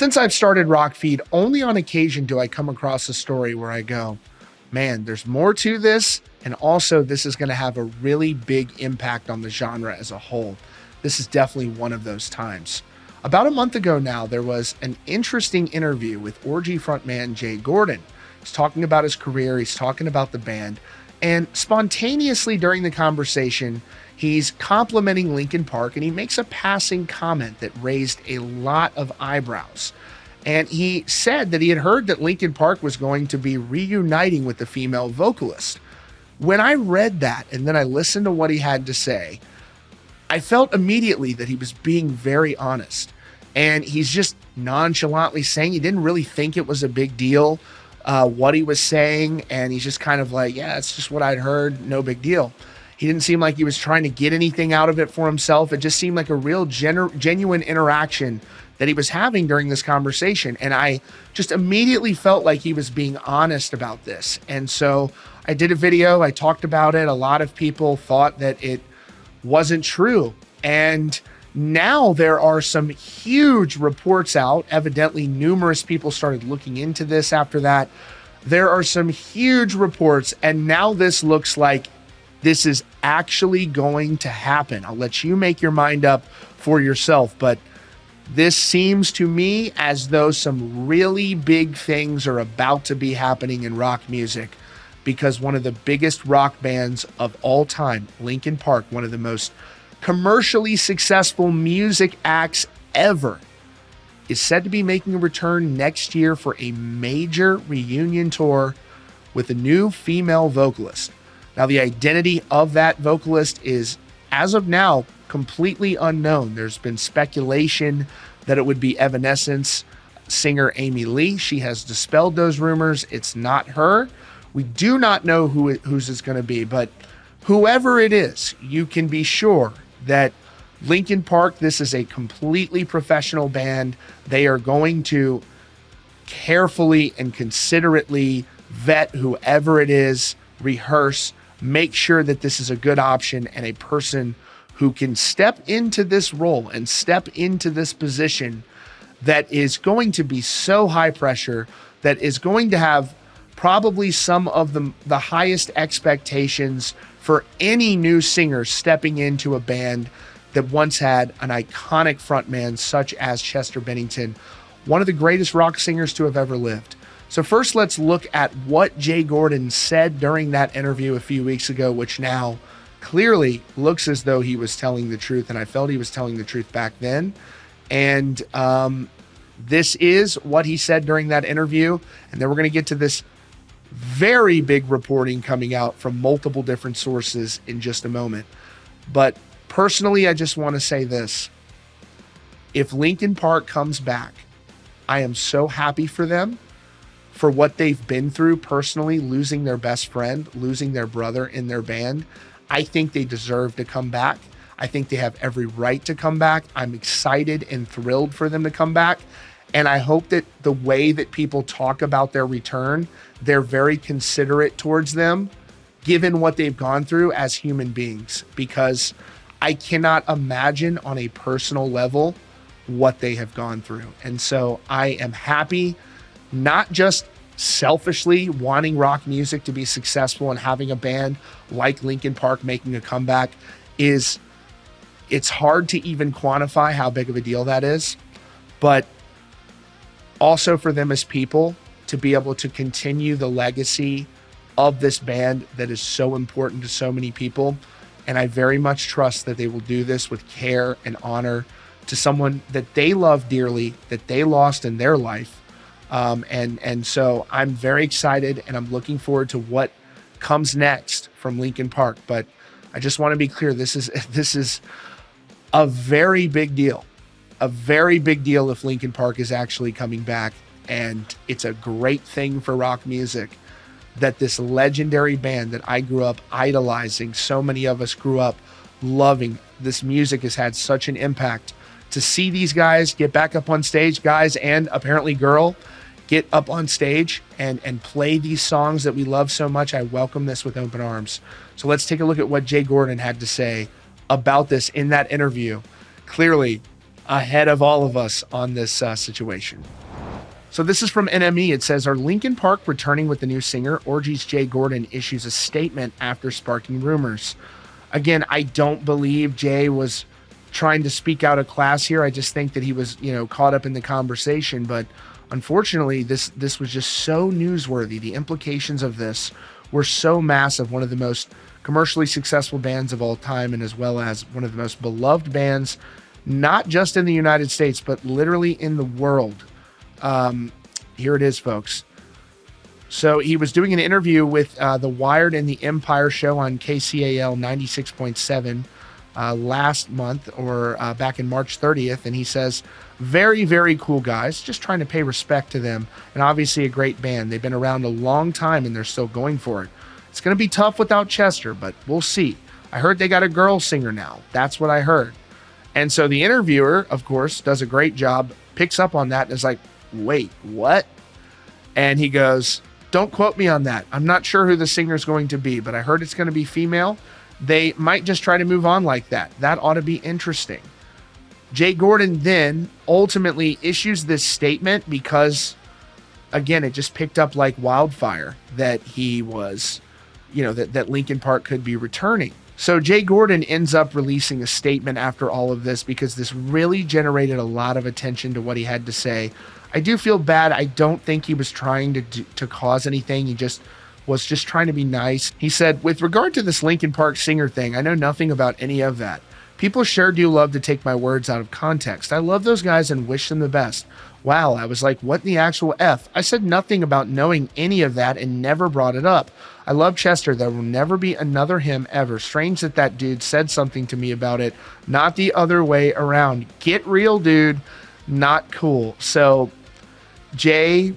Since I've started Rockfeed, only on occasion do I come across a story where I go, man, there's more to this. And also, this is going to have a really big impact on the genre as a whole. This is definitely one of those times. About a month ago now, there was an interesting interview with Orgy frontman Jay Gordon. He's talking about his career, he's talking about the band, and spontaneously during the conversation, he's complimenting Linkin Park, and he makes a passing comment that raised a lot of eyebrows. And he said that he had heard that Linkin Park was going to be reuniting with the female vocalist. When I read that and then I listened to what he had to say, I felt immediately that he was being very honest. And he's just nonchalantly saying he didn't really think it was a big deal, what he was saying. And he's just kind of like, yeah, it's just what I'd heard, no big deal. He didn't seem like he was trying to get anything out of it for himself. It just seemed like a real genuine interaction that he was having during this conversation. And I just immediately felt like he was being honest about this. And so I did a video, I talked about it. A lot of people thought that it wasn't true. And now there are some huge reports out. Evidently, numerous people started looking into this after that. There are some huge reports, and now this looks like this is actually going to happen. I'll let you make your mind up for yourself, but this seems to me as though some really big things are about to be happening in rock music, because one of the biggest rock bands of all time, Linkin Park, one of the most commercially successful music acts ever, is said to be making a return next year for a major reunion tour with a new female vocalist. Now, the identity of that vocalist is, as of now, completely unknown. There's been speculation that it would be Evanescence singer Amy Lee. She has dispelled those rumors. It's not her. We do not know whose it's going to be, but whoever it is, you can be sure that Linkin Park, this is a completely professional band. They are going to carefully and considerately vet whoever it is, rehearse, make sure that this is a good option and a person who can step into this role and step into this position that is going to be so high pressure, that is going to have probably some of the highest expectations for any new singer stepping into a band that once had an iconic frontman such as Chester Bennington, one of the greatest rock singers to have ever lived. So first, let's look at what Jay Gordon said during that interview a few weeks ago, which now clearly looks as though he was telling the truth, and I felt he was telling the truth back then. And this is what he said during that interview, and then we're going to get to this very big reporting coming out from multiple different sources in just a moment. But personally, I just want to say this. If Linkin Park comes back, I am so happy for them, for what they've been through personally, losing their best friend, losing their brother in their band. I think they deserve to come back. I think they have every right to come back. I'm excited and thrilled for them to come back. And I hope that the way that people talk about their return, they're very considerate towards them, given what they've gone through as human beings, because I cannot imagine on a personal level what they have gone through. And so I am happy, not just selfishly wanting rock music to be successful and having a band like Linkin Park making a comeback it's hard to even quantify how big of a deal that is, but also for them as people to be able to continue the legacy of this band that is so important to so many people. And I very much trust that they will do this with care and honor to someone that they love dearly, that they lost in their life. And so I'm very excited, and I'm looking forward to what comes next from Linkin Park. But I just want to be clear, this is a very big deal. A very big deal if Linkin Park is actually coming back. And it's a great thing for rock music that this legendary band that I grew up idolizing, so many of us grew up loving, this music has had such an impact. To see these guys get back up on stage, guys and apparently girl, get up on stage and play these songs that we love so much, I welcome this with open arms. So let's take a look at what Jay Gordon had to say about this in that interview. Clearly, ahead of all of us on this situation. So this is from NME. It says, are Linkin Park returning with the new singer? Orgy's Jay Gordon issues a statement after sparking rumors. Again, I don't believe Jay was trying to speak out of class here. I just think that he was, caught up in the conversation. But unfortunately, this was just so newsworthy. The implications of this were so massive. One of the most commercially successful bands of all time, and as well as one of the most beloved bands, not just in the United States, but literally in the world. Here it is, folks. So he was doing an interview with The Wired and the Empire show on KCAL 96.7 last month, or back in March 30th. And he says, very, very cool guys, just trying to pay respect to them. And obviously a great band. They've been around a long time and they're still going for it. It's going to be tough without Chester, but we'll see. I heard they got a girl singer now. That's what I heard. And so the interviewer, of course, does a great job, picks up on that and is like, wait, what? And he goes, don't quote me on that. I'm not sure who the singer is going to be, but I heard it's going to be female. They might just try to move on like that. That ought to be interesting. Jay Gordon then ultimately issues this statement because, again, it just picked up like wildfire that he was, that Linkin Park could be returning. So Jay Gordon ends up releasing a statement after all of this because this really generated a lot of attention to what he had to say. I do feel bad. I don't think he was trying to cause anything. He was just trying to be nice. He said, with regard to this Linkin Park singer thing, I know nothing about any of that. People sure do love to take my words out of context. I love those guys and wish them the best. Wow, I was like, what in the actual F? I said nothing about knowing any of that and never brought it up. I love Chester. There will never be another him ever. Strange that dude said something to me about it, not the other way around. Get real, dude. Not cool. So, Jay,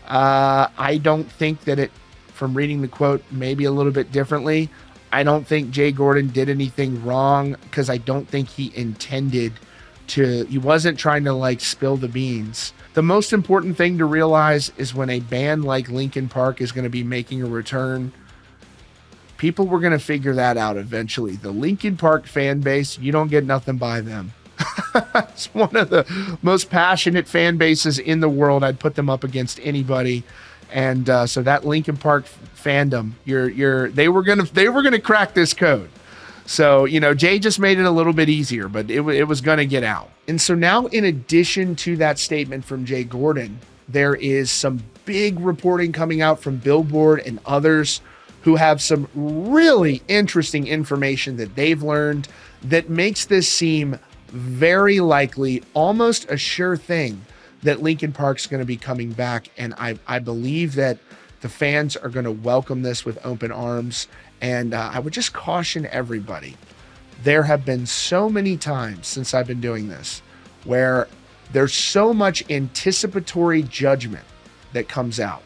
I don't think that it, from reading the quote maybe a little bit differently, I don't think Jay Gordon did anything wrong because I don't think he intended to, he wasn't trying to like spill the beans. The most important thing to realize is when a band like Linkin Park is going to be making a return, people were going to figure that out eventually. The Linkin Park fan base, you don't get nothing by them. It's one of the most passionate fan bases in the world. I'd put them up against anybody. And so that Linkin Park fandom, they were gonna crack this code. So Jay just made it a little bit easier, but it was gonna get out. And so now, in addition to that statement from Jay Gordon, there is some big reporting coming out from Billboard and others who have some really interesting information that they've learned that makes this seem very likely, almost a sure thing, that Linkin Park's going to be coming back. And I believe that the fans are going to welcome this with open arms. And I would just caution everybody. There have been so many times since I've been doing this where there's so much anticipatory judgment that comes out.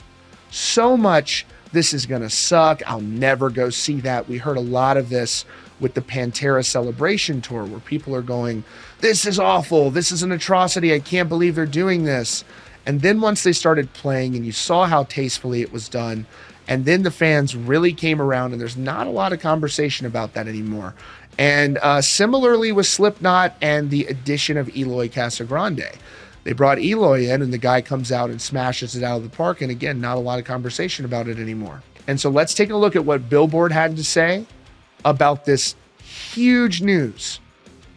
So much, this is going to suck. I'll never go see that. We heard a lot of this with the Pantera Celebration tour where people are going, this is awful. This is an atrocity. I can't believe they're doing this. And then once they started playing and you saw how tastefully it was done, and then the fans really came around, and there's not a lot of conversation about that anymore. And similarly with Slipknot and the addition of Eloy Casagrande. They brought Eloy in and the guy comes out and smashes it out of the park. And again, not a lot of conversation about it anymore. And so let's take a look at what Billboard had to say about this huge news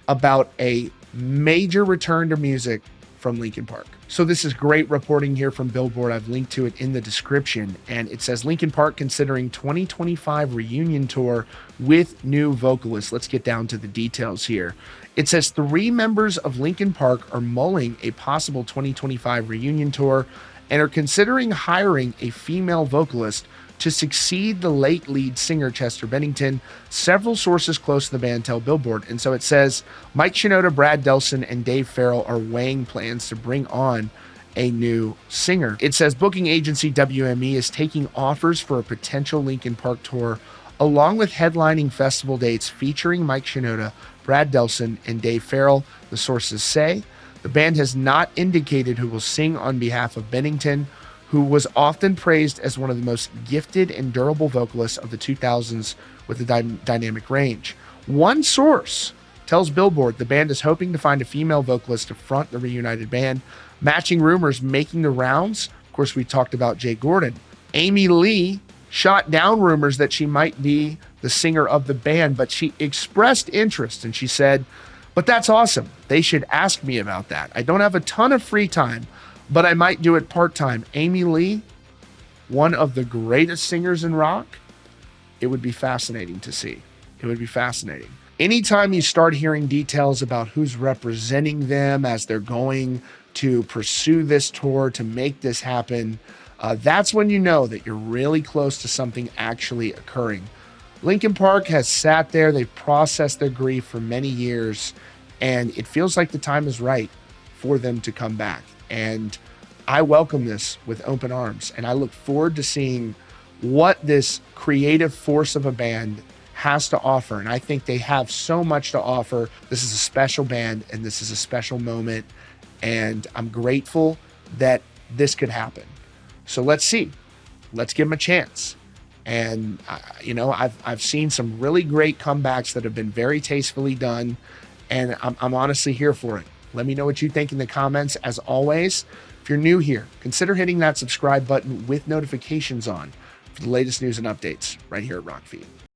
about a major return to music from Linkin Park. So this is great reporting here from Billboard. I've linked to it in the description. And it says Linkin Park considering 2025 reunion tour with new vocalists. Let's get down to the details here. It says 3 members of Linkin Park are mulling a possible 2025 reunion tour and are considering hiring a female vocalist to succeed the late lead singer Chester Bennington. Several sources close to the band tell Billboard. And so it says Mike Shinoda, Brad Delson, and Dave Farrell are weighing plans to bring on a new singer. It says booking agency WME is taking offers for a potential Linkin Park tour, along with headlining festival dates featuring Mike Shinoda, Brad Delson, and Dave Farrell. The sources say the band has not indicated who will sing on behalf of Bennington, who was often praised as one of the most gifted and durable vocalists of the 2000s with a dynamic range. One source tells Billboard the band is hoping to find a female vocalist to front the reunited band. Matching rumors making the rounds. Of course, we talked about Jay Gordon. Amy Lee shot down rumors that she might be the singer of the band, but she expressed interest and she said, "But that's awesome. They should ask me about that. I don't have a ton of free time, but I might do it part-time." Amy Lee, one of the greatest singers in rock. It would be fascinating to see. It would be fascinating. Anytime you start hearing details about who's representing them as they're going to pursue this tour to make this happen, that's when you know that you're really close to something actually occurring. Linkin Park has sat there, they've processed their grief for many years, and it feels like the time is right for them to come back. And I welcome this with open arms, and I look forward to seeing what this creative force of a band has to offer. And I think they have so much to offer. This is a special band, and this is a special moment, and I'm grateful that this could happen. So let's see. Let's give them a chance. And I've seen some really great comebacks that have been very tastefully done, and I'm honestly here for it. Let me know what you think in the comments. As always, if you're new here, consider hitting that subscribe button with notifications on for the latest news and updates right here at Rockfeed.